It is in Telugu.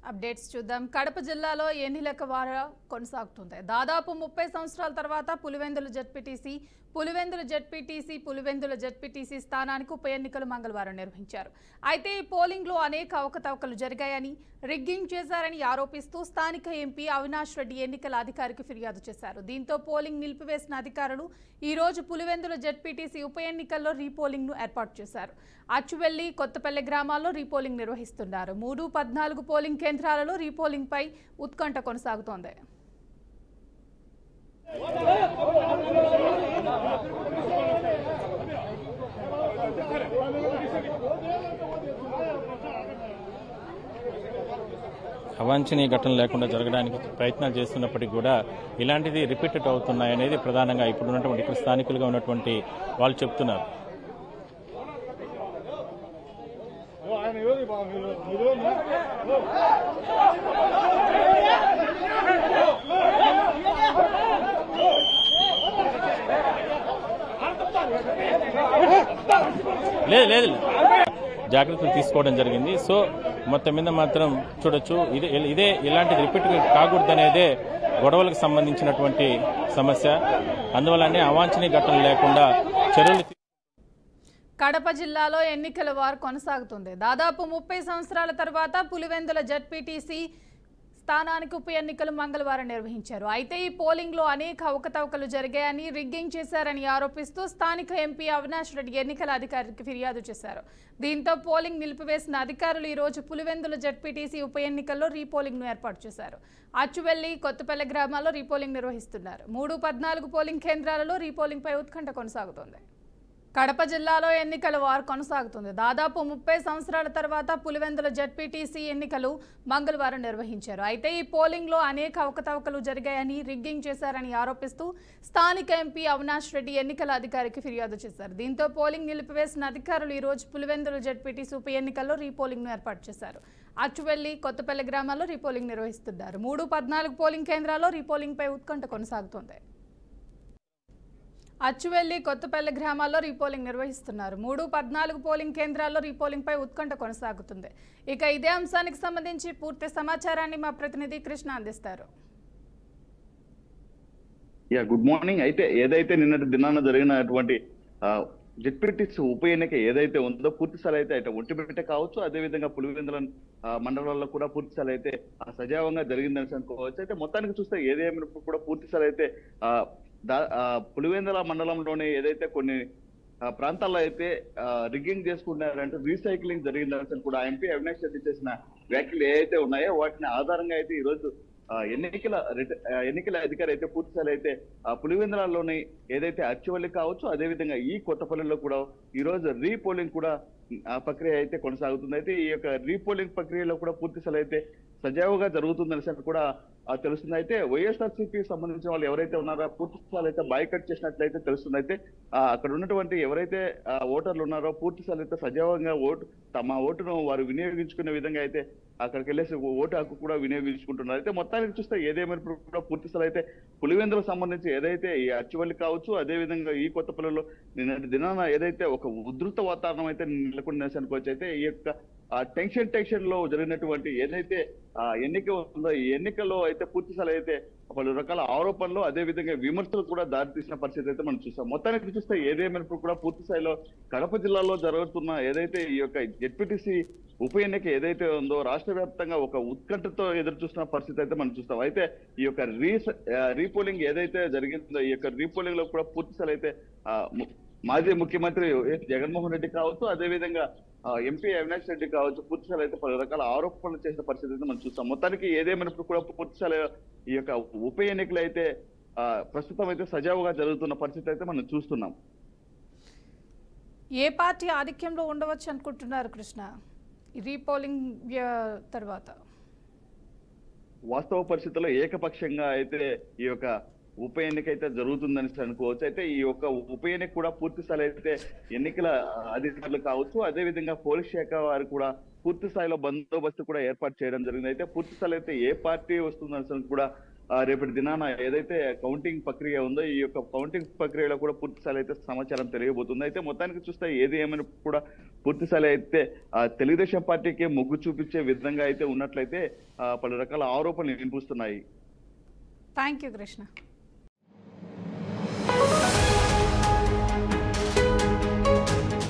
అప్డేట్స్ చూద్దాం. కడప జిల్లాలో ఎన్నికల వార కొనసాగుతుంది. దాదాపు 30 సంవత్సరాల తర్వాత పులివెందుల జెడ్పీటీసీ స్థానానికి ఉప ఎన్నికలు మంగళవారం నిర్వహించారు. అయితే ఈ పోలింగ్లో అనేక అవకతవకలు జరిగాయని, రిగ్గింగ్ చేశారని ఆరోపిస్తూ స్థానిక ఎంపీ అవినాష్ రెడ్డి ఎన్నికల అధికారికి ఫిర్యాదు చేశారు. దీంతో పోలింగ్ నిలిపివేసిన అధికారులు ఈ రోజు పులివెందుల జెడ్పీటీసీ ఉప ఎన్నికల్లో రీపోలింగ్ ను ఏర్పాటు చేశారు. అచ్చువెల్లి, కొత్తపల్లి గ్రామాల్లో రీపోలింగ్ నిర్వహిస్తున్నారు. 3, 14 పోలింగ్ కేంద్రాలలో రీపోలింగ్ పై ఉత్కంఠ కొనసాగుతోంది. అవాంఛనీయ ఘటనలు లేకుండా జరగడానికి ప్రయత్నాలు చేస్తున్నప్పటికీ కూడా ఇలాంటిది రిపీటెడ్ అవుతున్నాయనేది ప్రధానంగా ఇప్పుడున్నటువంటి ఇక్కడ స్థానికులుగా ఉన్నటువంటి వాళ్ళు చెప్తున్నారు. లేదు జాగ్రత్తలు తీసుకోవడం జరిగింది. సో మొత్తం మీద మాత్రం చూడొచ్చు, ఇదే ఇలాంటి రిపీట్ కాకూడదనేదే గొడవలకు సంబంధించినటువంటి సమస్య. అందువల్లనే అవాంఛనీయ ఘటనలు లేకుండా చర్యలు. కడప జిల్లాలో ఎన్నికల వార్ కొనసాగుతుంది. దాదాపు 30 సంవత్సరాల తర్వాత పులివెందుల జెడ్పీటీసీ స్థానానికి ఉప ఎన్నికలు మంగళవారం నిర్వహించారు. అయితే ఈ పోలింగ్ లో అనేక అవకతవకలు జరిగాయని, రిగ్గింగ్ చేశారని ఆరోపిస్తూ స్థానిక ఎంపీ అవినాష్ రెడ్డి ఎన్నికల అధికారికి ఫిర్యాదు చేశారు. దీంతో పోలింగ్ నిలిపివేసిన అధికారులు ఈ రోజు పులివెందుల జెడ్పీటీసీ ఉప ఎన్నికల్లో రీపోలింగ్ ను ఏర్పాటు చేశారు. అచ్చువెల్లి, కొత్తపల్లి గ్రామాల్లో రీపోలింగ్ నిర్వహిస్తున్నారు. 3, 14 పోలింగ్ కేంద్రాలలో రీపోలింగ్ పై ఉత్కంఠ కొనసాగుతోంది. కడప జిల్లాలో ఎన్నికల వార్ కొనసాగుతుంది. దాదాపు 30 సంవత్సరాల తర్వాత పులివెందుల జెడ్పీటీసీ ఎన్నికలు మంగళవారం నిర్వహించారు. అయితే ఈ పోలింగ్ లో అనేక అవకతవకలు జరిగాయని, రిగ్గింగ్ చేశారని ఆరోపిస్తూ స్థానిక ఎంపీ అవినాష్ రెడ్డి ఎన్నికల అధికారికి ఫిర్యాదు చేశారు. దీంతో పోలింగ్ నిలిపివేసిన అధికారులు ఈ రోజు పులివెందుల జెడ్పీటీసీ ఉప ఎన్నికల్లో రీపోలింగ్ ను ఏర్పాటు చేశారు. అచ్చువెల్లి, కొత్తపల్లి గ్రామాల్లో రీపోలింగ్ నిర్వహిస్తున్నారు. 3, 14 పోలింగ్ కేంద్రాల్లో రీపోలింగ్ పై ఉత్కంఠ కొనసాగుతోంది. అచ్చువెల్లి, కొత్తపల్లి గ్రామాల్లో రీపోలింగ్ నిర్వహిస్తున్నారు. 3, 14 పోలింగ్ కేంద్రాల్లో రీపోలింగ్ పై ఉత్కంఠ కొనసాగుతుంది. ఇక ఇదే అంశానికి సంబంధించి పూర్తి సమాచారాన్ని మా ప్రతినిధి కృష్ణ అందిస్తారు. Good morning. ఏదైతే నిన్నటి దినాన జరిగినటువంటి జెడ్పీటీసీ ఉప ఎన్నిక ఏదైతే ఉందో పూర్తి స్థాయి అయితే ఒంటిమిట్ట కావచ్చు, అదేవిధంగా పులివెందుల మండలాల్లో కూడా పూర్తి స్థాయి అయితే సజావంగా జరిగిందని అనుకోవచ్చు. అయితే మొత్తానికి చూస్తే ఏదేమైనప్పుడు కూడా పూర్తి స్థాయి అయితే పులివెందుల మండలంలోనే ఏదైతే కొన్ని ప్రాంతాల్లో అయితే రిగ్గింగ్ చేసుకున్నారంటే రీసైక్లింగ్ జరిగిందని కూడా ఎంపీ అవినాష్ రెడ్డి చేసిన వ్యాఖ్యలు ఏవైతే ఉన్నాయో వాటిని ఆధారంగా అయితే ఈ రోజు ఎన్నికల అధికారి అయితే పూర్తిస్థాయి అయితే పులివెందులలోని ఏదైతే అచ్చువల్లి కావచ్చు, అదేవిధంగా ఈ కొత్తపల్లిలో కూడా ఈ రోజు రీపోలింగ్ కూడా ప్రక్రియ అయితే కొనసాగుతుంది. అయితే ఈ యొక్క రీపోలింగ్ ప్రక్రియలో కూడా పూర్తిస్థాయి అయితే సజావుగా జరుగుతుందనేసి కూడా తెలుస్తుంది. అయితే వైఎస్ఆర్సీపీ సంబంధించిన వాళ్ళు ఎవరైతే ఉన్నారో పూర్తి స్థాయి అయితే బాయ్కట్ చేసినట్లయితే తెలుస్తుంది. అయితే అక్కడ ఉన్నటువంటి ఎవరైతే ఓటర్లు ఉన్నారో పూర్తి స్థాయి అయితే సజావుగా తమ ఓటును వారు వినియోగించుకునే విధంగా అయితే అక్కడికి వెళ్ళేసి ఓటు హక్కు కూడా వినియోగించుకుంటున్నారు. అయితే మొత్తానికి చూస్తే ఏదేమైనప్పుడు కూడా పూర్తి స్థాయి అయితే పులివెందులకు సంబంధించి ఏదైతే ఈ అచ్చువల్లి కావచ్చు, అదేవిధంగా ఈ కొత్తపల్లిలో నిన్నటి దినాన ఏదైతే ఒక ఉధృత వాతావరణం అయితే నెలకొంది అనుకోవచ్చు. అయితే ఈ యొక్క టెన్షన్ లో జరిగినటువంటి ఏదైతే ఎన్నిక ఉందో ఈ ఎన్నికల్లో అయితే పూర్తి స్థాయి అయితే పలు రకాల ఆరోపణలు, అదేవిధంగా విమర్శలు కూడా దారితీసిన పరిస్థితి అయితే మనం చూస్తాం. మొత్తానికి చూస్తే ఏదేమైనప్పుడు కూడా పూర్తి స్థాయిలో కడప జిల్లాలో జరుగుతున్న ఏదైతే ఈ యొక్క జెడ్పీటీసీ ఉప ఎన్నిక ఏదైతే ఉందో రాష్ట్ర వ్యాప్తంగా ఒక ఉత్కంఠతో ఎదురు చూస్తున్న పరిస్థితి అయితే మనం చూస్తాం. అయితే ఈ యొక్క రీపోలింగ్ ఏదైతే జరిగిందో ఈ యొక్క రీపోలింగ్ లో కూడా పూర్తి స్థాయి అయితే మాజీ ముఖ్యమంత్రి జగన్మోహన్ రెడ్డి కావచ్చు, అదేవిధంగా ఎంపీ అవినాష్ రెడ్డి కావచ్చు పూర్తిస్థాయి అయితే పలు రకాల ఆరోపణలు చేసిన పరిస్థితి అయితే మనం చూస్తాం. మొత్తానికి ఏదేమైనప్పుడు కూడా పూర్తిస్థాయి ఈ యొక్క ఉప ఎన్నికలు అయితే ప్రస్తుతం అయితే సజావుగా జరుగుతున్న పరిస్థితి అయితే మనం చూస్తున్నాం. ఏ పార్టీ ఆధిక్యంలో ఉండవచ్చు అనుకుంటున్నారు కృష్ణ రీపోలింగ్ తర్వాత? వాస్తవ పరిస్థితుల్లో ఏకపక్షంగా అయితే ఈ యొక్క ఉప ఎన్నిక అయితే జరుగుతుందని అనుకోవచ్చు. అయితే ఈ యొక్క ఉప ఎన్నిక కూడా పూర్తి స్థాయి అయితే ఎన్నికల అధికారులు కావచ్చు, అదేవిధంగా పోలీస్ శాఖ వారు కూడా పూర్తి స్థాయిలో బందోబస్తు కూడా ఏర్పాటు చేయడం జరిగింది. అయితే పూర్తి స్థాయి అయితే ఏ పార్టీ వస్తుందని కూడా రేపటి దినాన ఏదైతే కౌంటింగ్ ప్రక్రియ ఉందో ఈ యొక్క కౌంటింగ్ ప్రక్రియలో కూడా పూర్తిస్థాయి అయితే సమాచారం తెలియబోతుంది. అయితే మొత్తానికి చూస్తే ఏది ఏమైనా కూడా పూర్తిస్థాయి అయితే తెలుగుదేశం పార్టీకి మొగ్గు చూపించే విధంగా అయితే ఉన్నట్లయితే పలు రకాల ఆరోపణలు వినిపిస్తున్నాయి. Thank you Krishna.